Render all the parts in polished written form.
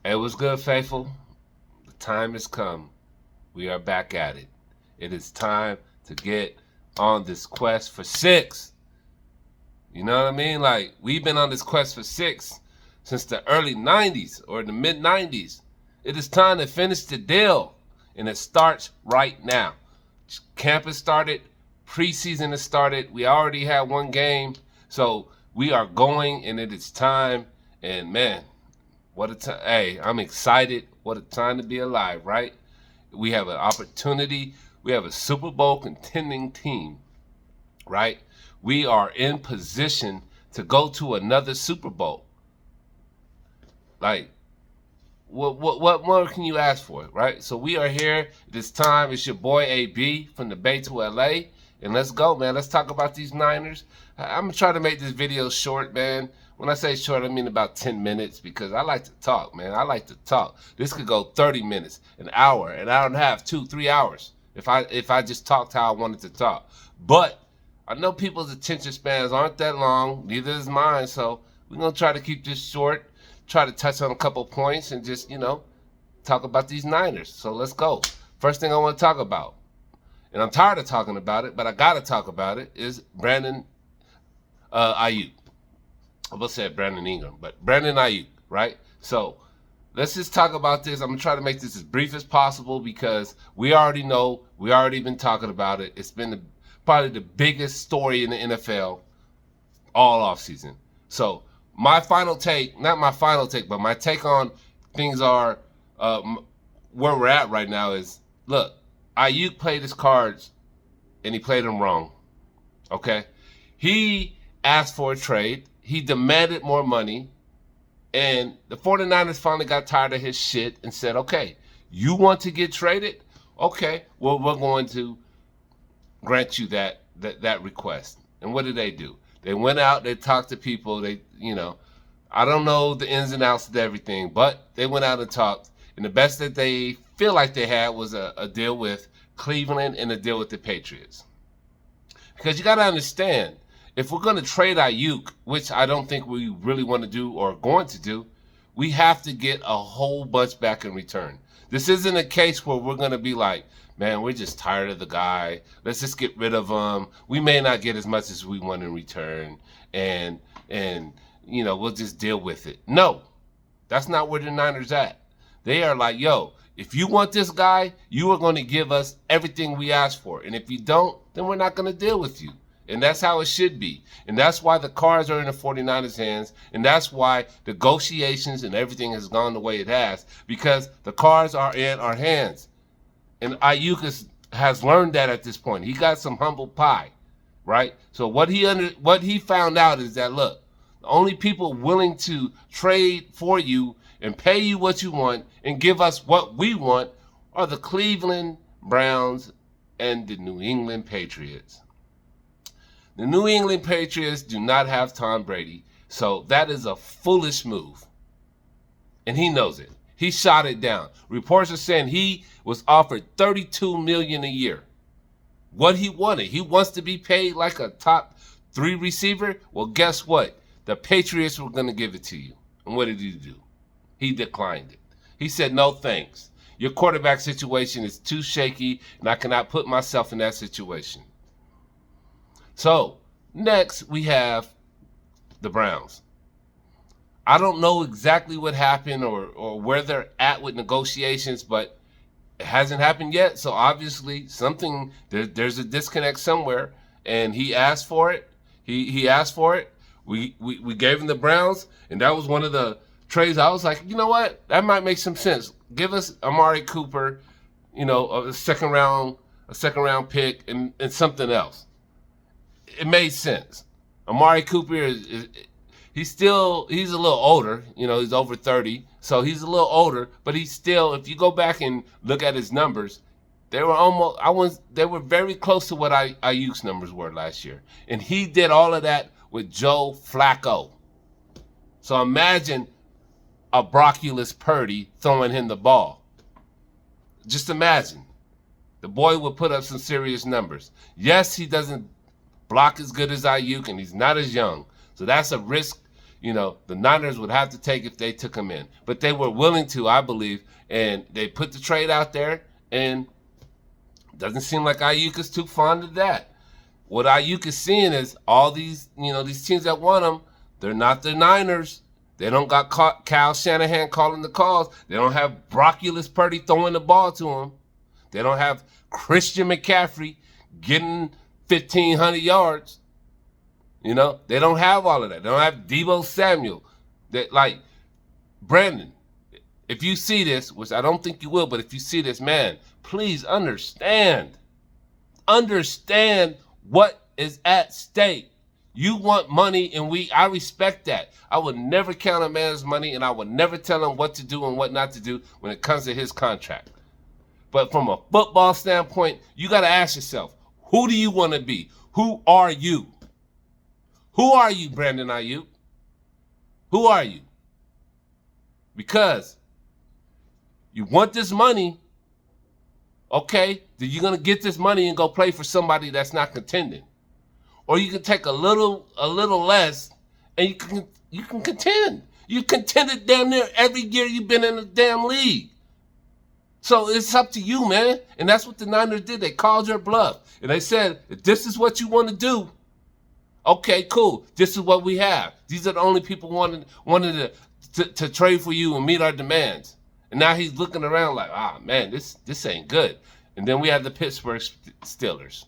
It was good, faithful. The time has come. We are back at it. It is time to get on this quest for six. You know what I mean? Like, we've been on this quest for six since the early 90s or the mid 90s. It is time to finish the deal, and it starts right now. Camp has started, preseason has started. We already had one game, so we are going, and it is time. And man, what a time! Hey, I'm excited. What a time to be alive, right? We have an opportunity. We have a Super Bowl contending team, right? We are in position to go to another Super Bowl. Like, what more can you ask for, right? So we are here this time. It's your boy AB from the Bay to LA, and let's go, man. Let's talk about these Niners. I'm gonna try to make this video short, man. When I say short, I mean about 10 minutes because I like to talk, man. I like to talk. This could go 30 minutes, an hour and a half, 2-3 hours if I just talked how I wanted to talk. But I know people's attention spans aren't that long, neither is mine. So we're gonna try to keep this short, try to touch on a couple points, and just talk about these Niners. So let's go. First thing I want to talk about, and I'm tired of talking about it, but I gotta talk about it, is Brandon Aiyuk. I almost said Brandon Ingram, but Brandon Aiyuk, right? So let's just talk about this. I'm gonna try to make this as brief as possible because we already know, we already been talking about it. It's been probably the biggest story in the NFL all offseason. So my final take, not my final take, but my take on things are where we're at right now is, look, Aiyuk played his cards and he played them wrong. Okay? He asked for a trade. He demanded more money. And the 49ers finally got tired of his shit and said, okay, you want to get traded? Okay, well, we're going to grant you that request. And what did they do? They went out, they talked to people, I don't know the ins and outs of everything, but they went out and talked. And the best that they feel like they had was a deal with Cleveland and a deal with the Patriots. Because you got to understand, if we're going to trade Aiyuk, which I don't think we really want to do or are going to do, we have to get a whole bunch back in return. This isn't a case where we're going to be like, man, we're just tired of the guy. Let's just get rid of him. We may not get as much as we want in return, and we'll just deal with it. No, that's not where the Niners at. They are like, yo, if you want this guy, you are going to give us everything we ask for. And if you don't, then we're not going to deal with you. And that's how it should be. And that's why the cards are in the 49ers' hands. And that's why negotiations and everything has gone the way it has. Because the cards are in our hands. And Aiyuk has learned that at this point. He got some humble pie, right? So what he found out is that, look, the only people willing to trade for you and pay you what you want and give us what we want are the Cleveland Browns and the New England Patriots. The New England Patriots do not have Tom Brady, so that is a foolish move. And he knows it. He shot it down. Reports are saying he was offered $32 million a year. What he wanted. He wants to be paid like a top 3 receiver. Well, guess what? The Patriots were going to give it to you. And what did he do? He declined it. He said, no thanks. Your quarterback situation is too shaky, and I cannot put myself in that situation. So, next we have the Browns. I don't know exactly what happened or where they're at with negotiations, but it hasn't happened yet. So obviously there's a disconnect somewhere, and he asked for it. He asked for it. We gave him the Browns, and that was one of the trades. I was like, you know what? That might make some sense. Give us Amari Cooper, a second round pick and something else. It made sense. Amari Cooper he's a little older, he's over 30, so he's a little older, but he's still, if you go back and look at his numbers, they were very close to what Aiyuk's numbers were last year. And he did all of that with Joe Flacco. So imagine a Brocculus Purdy throwing him the ball. Just imagine. The boy would put up some serious numbers. Yes, he doesn't block as good as Aiyuk, and he's not as young. So that's a risk the Niners would have to take if they took him in. But they were willing to, I believe, and they put the trade out there, and it doesn't seem like Ayuk is too fond of that. What Ayuk is seeing is all these, these teams that want him, they're not the Niners. They don't got Kyle Shanahan calling the calls. They don't have Brocculus Purdy throwing the ball to him. They don't have Christian McCaffrey getting 1,500 yards. They don't have all of that. They don't have Deebo Samuel. Brandon, if you see this, which I don't think you will, but if you see this, man, please understand. Understand what is at stake. You want money, and I respect that. I would never count a man's money, and I would never tell him what to do and what not to do when it comes to his contract. But from a football standpoint, you got to ask yourself, who do you want to be? Who are you? Who are you, Brandon Ayuk? Who are you? Because you want this money, okay, then you're going to get this money and go play for somebody that's not contending. Or you can take a little less and you can contend. You contended damn near every year you've been in the damn league. So it's up to you, man. And that's what the Niners did. They called your bluff. And they said, if this is what you want to do, okay, cool. This is what we have. These are the only people wanted to trade for you and meet our demands. And now he's looking around like, man, this ain't good. And then we have the Pittsburgh Steelers.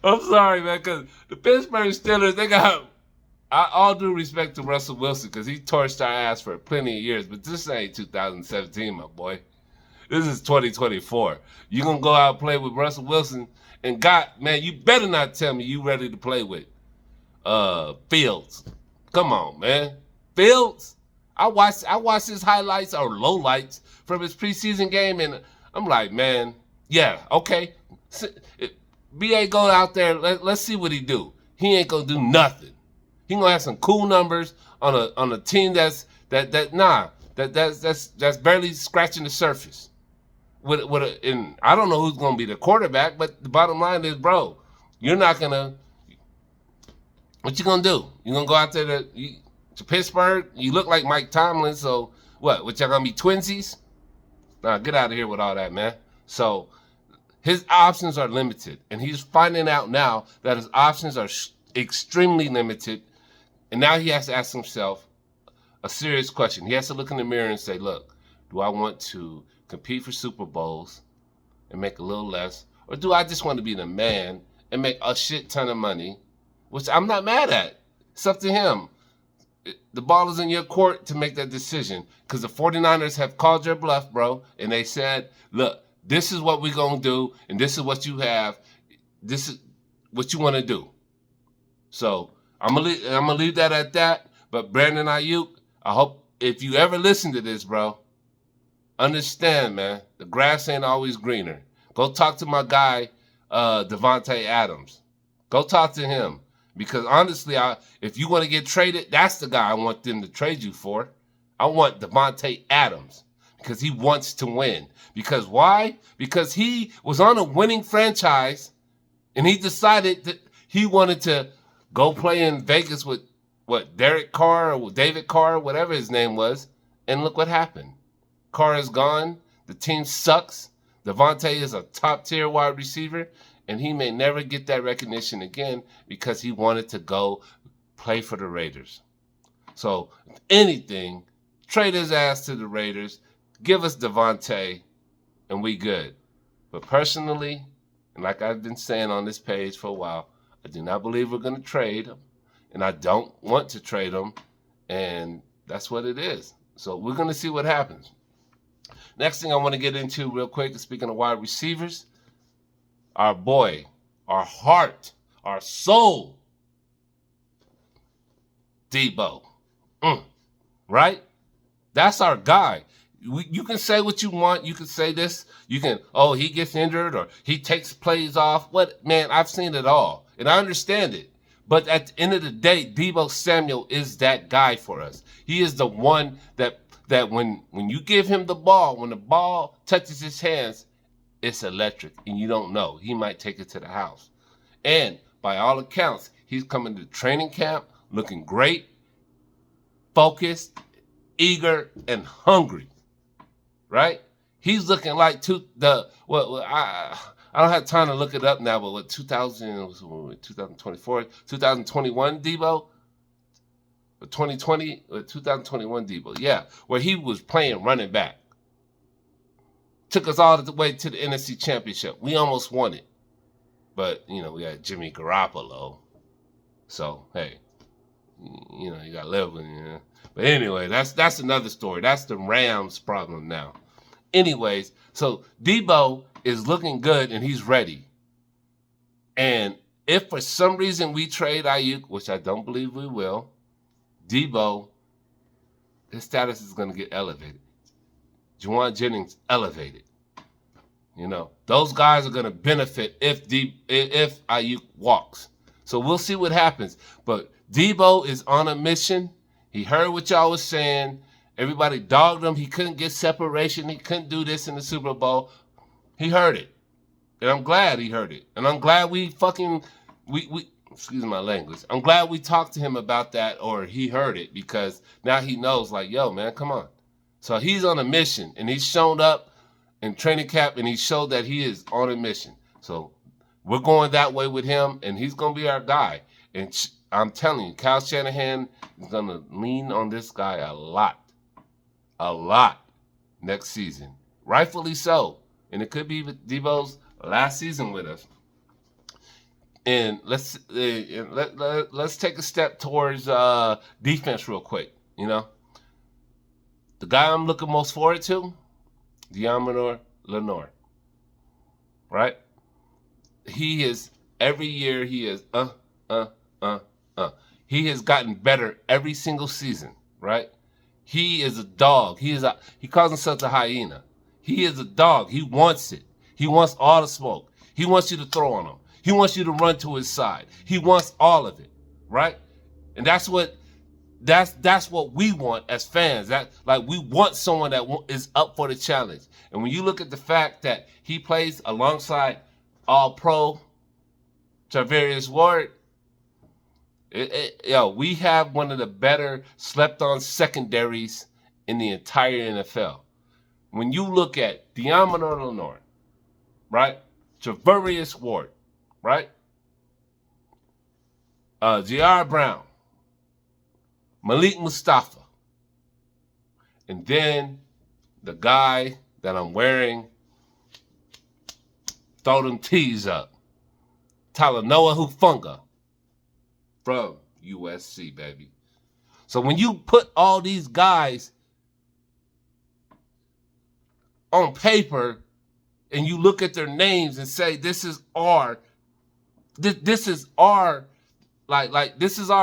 I'm sorry, man, because the Pittsburgh Steelers, they got, all due respect to Russell Wilson, because he torched our ass for plenty of years, but this ain't 2017, my boy. This is 2024. You gonna go out and play with Russell Wilson, and God, man, you better not tell me you ready to play with Fields. Come on, man. Fields? I watched his highlights or lowlights from his preseason game, and I'm like, man, yeah, okay. BA go out there, let's see what he do. He ain't gonna do nothing. He gonna have some cool numbers on a team that's barely scratching the surface. And I don't know who's gonna be the quarterback, but the bottom line is, bro, you're not gonna. What you gonna do? You gonna go out there to Pittsburgh? You look like Mike Tomlin, so what? What, y'all gonna be twinsies? Nah, get out of here with all that, man. So his options are limited, and he's finding out now that his options are extremely limited. And now he has to ask himself a serious question. He has to look in the mirror and say, look, do I want to compete for Super Bowls and make a little less? Or do I just want to be the man and make a shit ton of money, which I'm not mad at? It's up to him. The ball is in your court to make that decision, because the 49ers have called your bluff, bro, and they said, look, this is what we're going to do, and this is what you have. This is what you want to do. So I'm gonna leave that at that. But Brandon Ayuk, I hope if you ever listen to this, bro, understand, man, the grass ain't always greener. Go talk to my guy, Davante Adams. Go talk to him. Because honestly, if you want to get traded, that's the guy I want them to trade you for. I want Davante Adams because he wants to win. Because why? Because he was on a winning franchise and he decided that he wanted to go play in Vegas with, Derek Carr or David Carr, whatever his name was, and look what happened. Carr is gone. The team sucks. Davante is a top-tier wide receiver, and he may never get that recognition again because he wanted to go play for the Raiders. So, if anything, trade his ass to the Raiders, give us Davante, and we good. But personally, and like I've been saying on this page for a while, I do not believe we're going to trade him, and I don't want to trade him, and that's what it is. So we're going to see what happens. Next thing I want to get into real quick, speaking of wide receivers, our boy, our heart, our soul, Deebo. Right? That's our guy. You can say what you want. You can say this. You can, he gets injured or he takes plays off. Man, I've seen it all. And I understand it. But at the end of the day, Deebo Samuel is that guy for us. He is the one that when you give him the ball, when the ball touches his hands, it's electric. And you don't know. He might take it to the house. And by all accounts, he's coming to training camp looking great, focused, eager, and hungry, right? He's looking like I don't have time to look it up now, but what 2024, 2021 Debo, 2020, 2021 Debo, yeah, where he was playing running back. Took us all the way to the NFC Championship. We almost won it. But, we got Jimmy Garoppolo. So, hey, you got to live with it. But anyway, that's another story. That's the Rams' problem now. Anyways, so Debo is looking good and he's ready. And if for some reason we trade Ayuk, which I don't believe we will, Debo, his status is going to get elevated. Juwan Jennings elevated. Those guys are going to benefit if Ayuk walks. So we'll see what happens. But Debo is on a mission. He heard what y'all was saying. Everybody dogged him. He couldn't get separation. He couldn't do this in the Super Bowl. He heard it. And I'm glad he heard it. And I'm glad we excuse my language. I'm glad we talked to him about that, or he heard it, because now he knows, like, yo, man, come on. So he's on a mission, and he's shown up in training camp, and he showed that he is on a mission. So we're going that way with him, and he's going to be our guy. And I'm telling you, Kyle Shanahan is going to lean on this guy a lot next season. Rightfully so. And it could be Debo's last season with us. And let's take a step towards defense real quick. The guy I'm looking most forward to, Deommodore Lenoir. Right? He is, every year he is, He has gotten better every single season, right? He is a dog. He calls himself a hyena. He is a dog. He wants it. He wants all the smoke. He wants you to throw on him. He wants you to run to his side. He wants all of it, right? And that's what we want as fans. We want someone that is up for the challenge. And when you look at the fact that he plays alongside All-Pro Charvarius Ward, we have one of the better slept-on secondaries in the entire NFL. When you look at Deommodore Lenoir, right? Charvarius Ward, right? J.R. Brown, Malik Mustafa, and then the guy that I'm wearing, throw them T's up, Talanoa Hufanga from USC, baby. So when you put all these guys on paper and you look at their names and say, this is our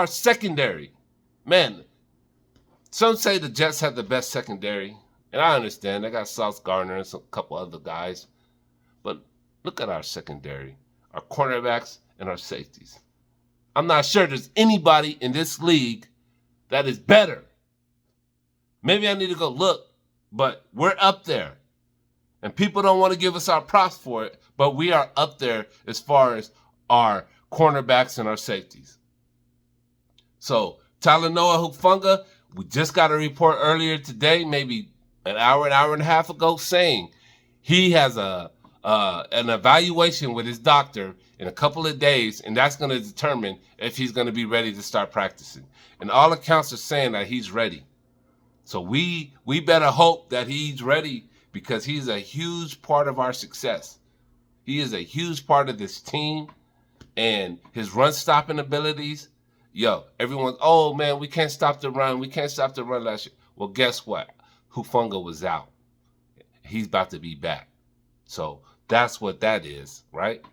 secondary. Man, some say the Jets have the best secondary, and I understand. They got Sauce Gardner and a couple other guys. But look at our secondary, our cornerbacks and our safeties. I'm not sure there's anybody in this league that is better. Maybe I need to go look, but we're up there. And people don't want to give us our props for it, but we are up there as far as our cornerbacks and our safeties. So Talanoa Hufanga, we just got a report earlier today, maybe an hour and a half ago, saying he has an evaluation with his doctor in a couple of days, and that's going to determine if he's going to be ready to start practicing. And all accounts are saying that he's ready. So we better hope that he's ready, because he's a huge part of our success. He is a huge part of this team, and his run-stopping abilities. Everyone's, oh, man, we can't stop the run. We can't stop the run last year. Well, guess what? Hufanga was out. He's about to be back. So that's what that is, right?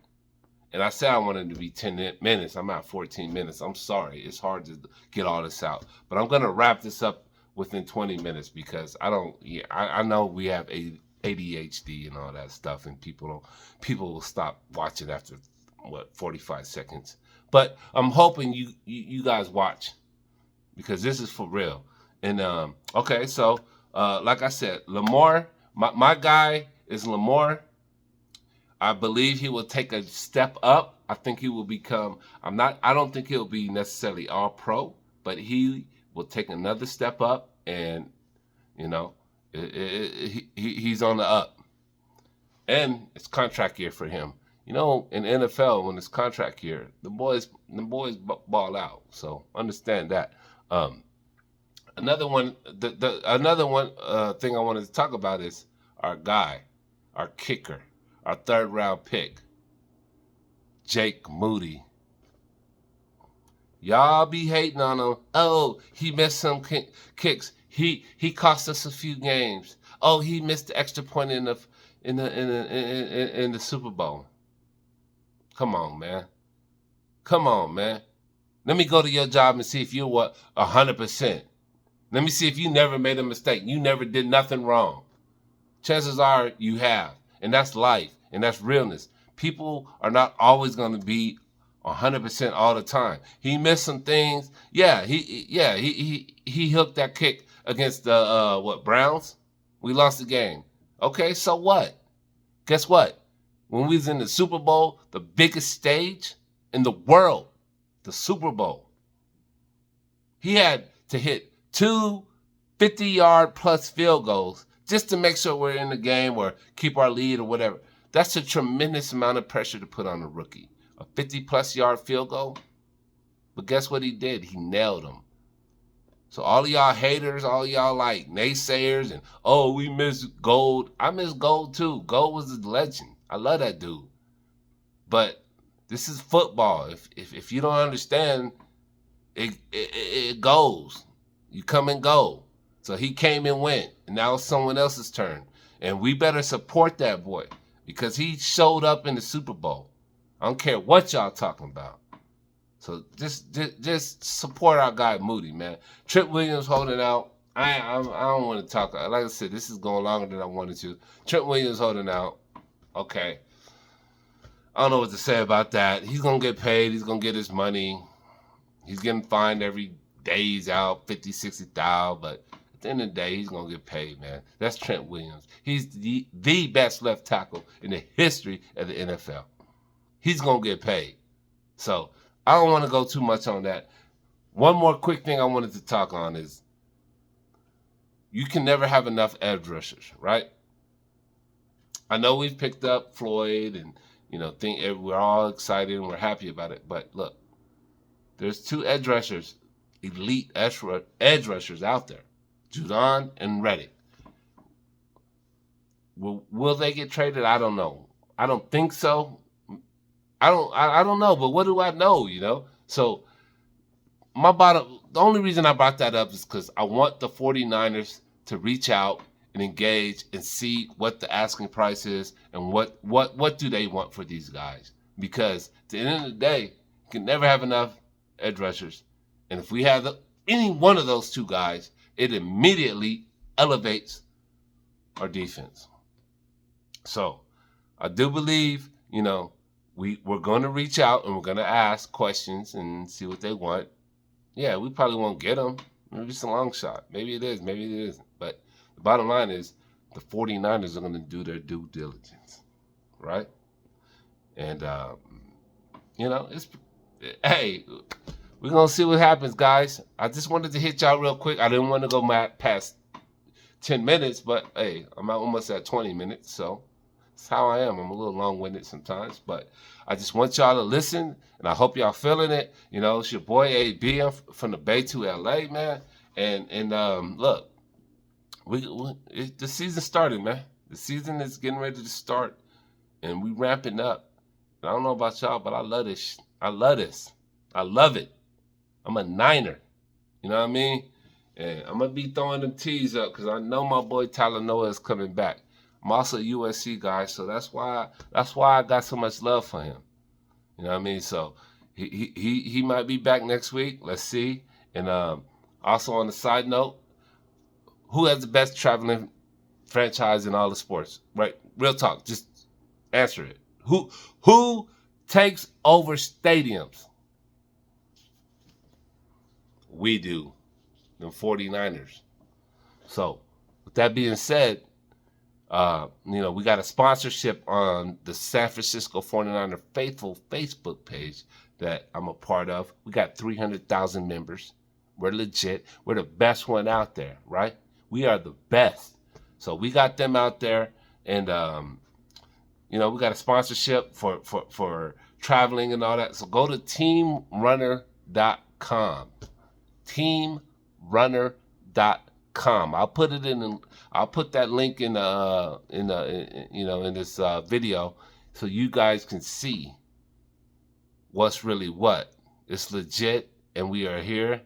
And I said I wanted to be 10 minutes. I'm at 14 minutes. I'm sorry. It's hard to get all this out. But I'm going to wrap this up within 20 minutes, because I know we have ADHD and all that stuff, and people will stop watching after 45 seconds. But I'm hoping you guys watch, because this is for real. And okay, so like I said, Lamar, my guy is Lamar. I believe he will take a step up I think he will become. I don't think he'll be necessarily all pro, but he will take another step up, and you know, he's on the up. And it's contract year for him. You know, in NFL, when it's contract year, the boys ball out. So understand that. Um, Another one, another one thing I wanted to talk about is our guy, our kicker, our third round pick, Jake Moody. Y'all be hating on him. Oh, he missed some kicks. He cost us a few games. Oh, he missed the extra point in the Super Bowl. Come on, man. Come on, man. Let me go to your job and see if you're 100%. Let me see if you never made a mistake. You never did nothing wrong. Chances are you have. And that's life. And that's realness. People are not always going to be 100% all the time. He missed some things. Yeah, he hooked that kick against the Browns. We lost the game. Okay, so what? Guess what? When we was in the Super Bowl, the biggest stage in the world, the Super Bowl, he had to hit 2 50-yard plus field goals just to make sure we're in the game or keep our lead or whatever. That's a tremendous amount of pressure to put on a rookie. A 50-plus yard field goal. But guess what he did? He nailed them. So all of y'all haters, all of y'all like naysayers and, oh, we miss Gold. I miss Gold too. Gold was a legend. I love that dude. But this is football. If you don't understand, it goes. You come and go. So he came and went, and now it's someone else's turn. And we better support that boy because he showed up in the Super Bowl. I don't care what y'all talking about. So just support our guy Moody, man. Trent Williams holding out. I don't want to talk. Like I said, this is going longer than I wanted to. Trent Williams holding out. Okay. I don't know what to say about that. He's going to get paid. He's going to get his money. He's getting fined every day he's out, 50, 60,000. But at the end of the day, he's going to get paid, man. That's Trent Williams. He's the best left tackle in the history of the NFL. He's going to get paid. So I don't want to go too much on that. One more quick thing I wanted to talk on is you can never have enough edge rushers, right? I know we've picked up Floyd and, think we're all excited and we're happy about it. But look, there's 2 edge rushers, elite edge rushers out there, Judon and Reddick. Will they get traded? I don't know. I don't think so. I don't know, but what do I know, So the only reason I brought that up is because I want the 49ers to reach out and engage and see what the asking price is and what do they want for these guys. Because at the end of the day, you can never have enough edge rushers. And if we have any one of those 2 guys, it immediately elevates our defense. So I do believe, we're going to reach out and we're going to ask questions and see what they want. Yeah, we probably won't get them. Maybe it's a long shot. Maybe it is. Maybe it isn't. But the bottom line is the 49ers are going to do their due diligence, right? And, hey, we're going to see what happens, guys. I just wanted to hit y'all real quick. I didn't want to go past 10 minutes, but, hey, I'm almost at 20 minutes, so that's how I am. I'm a little long-winded sometimes, but I just want y'all to listen, and I hope y'all feeling it. It's your boy AB. I'm from the Bay to LA, man. And look, the season started, man. The season is getting ready to start, and we ramping up. And I don't know about y'all, but I love this. I love this. I love it. I'm a Niner. You know what I mean? And I'm going to be throwing them T's up because I know my boy Tyler Noah is coming back. I'm also a USC guy, so that's why I got so much love for him. You know what I mean? So he might be back next week. Let's see. And also on the side note, who has the best traveling franchise in all the sports? Right? Real talk. Just answer it. Who takes over stadiums? We do. The 49ers. So with that being said, We got a sponsorship on the San Francisco 49er Faithful Facebook page that I'm a part of. We got 300,000 members. We're legit. We're the best one out there, right? We are the best. So we got them out there, and we got a sponsorship for traveling and all that. So go to teamrunner.com. Teamrunner.com. I'll put that link in this video so you guys can see what's really what. It's legit, and we are here,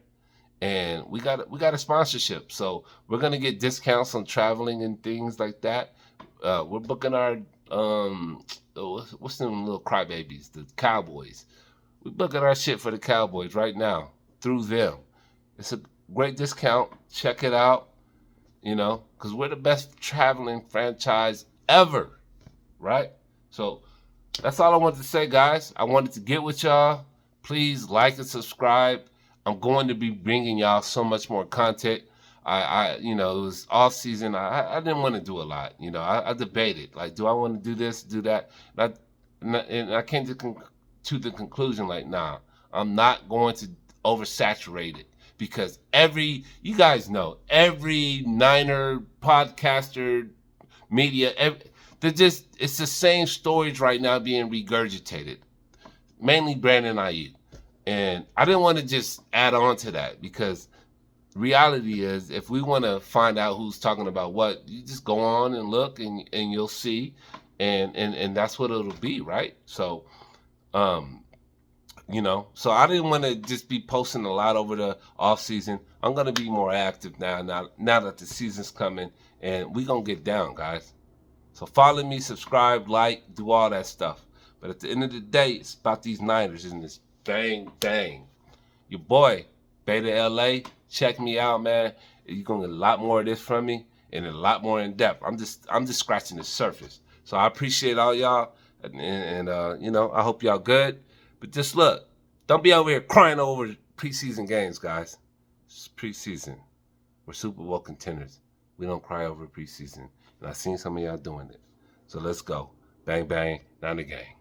and we got a sponsorship. So we're gonna get discounts on traveling and things like that. We're booking our what's them little crybabies, the Cowboys. We're booking our shit for the Cowboys right now through them. It's a great discount. Check it out. Because we're the best traveling franchise ever, right? So that's all I wanted to say, guys. I wanted to get with y'all. Please like and subscribe. I'm going to be bringing y'all so much more content. It was off season. I didn't want to do a lot. I debated, like, do I want to do this, do that? And I came to the conclusion, like, nah, I'm not going to oversaturate it. Because you guys know, every Niner podcaster, media, it's the same stories right now being regurgitated. Mainly Brandon Aiyuk. And I didn't want to just add on to that, because reality is, if we want to find out who's talking about what, you just go on and look, and you'll see. And that's what it'll be, right? So, so I didn't want to just be posting a lot over the off season. I'm going to be more active now that the season's coming, and we going to get down, guys. So follow me, subscribe, like, do all that stuff. But at the end of the day, it's about these Niners and this bang. Your boy, Beta LA, check me out, man. You're going to get a lot more of this from me, and a lot more in depth. I'm just scratching the surface. So I appreciate all y'all, and I hope y'all good. But just look, don't be over here crying over preseason games, guys. It's preseason. We're Super Bowl contenders. We don't cry over preseason. And I've seen some of y'all doing it. So let's go. Bang, bang, down the gang.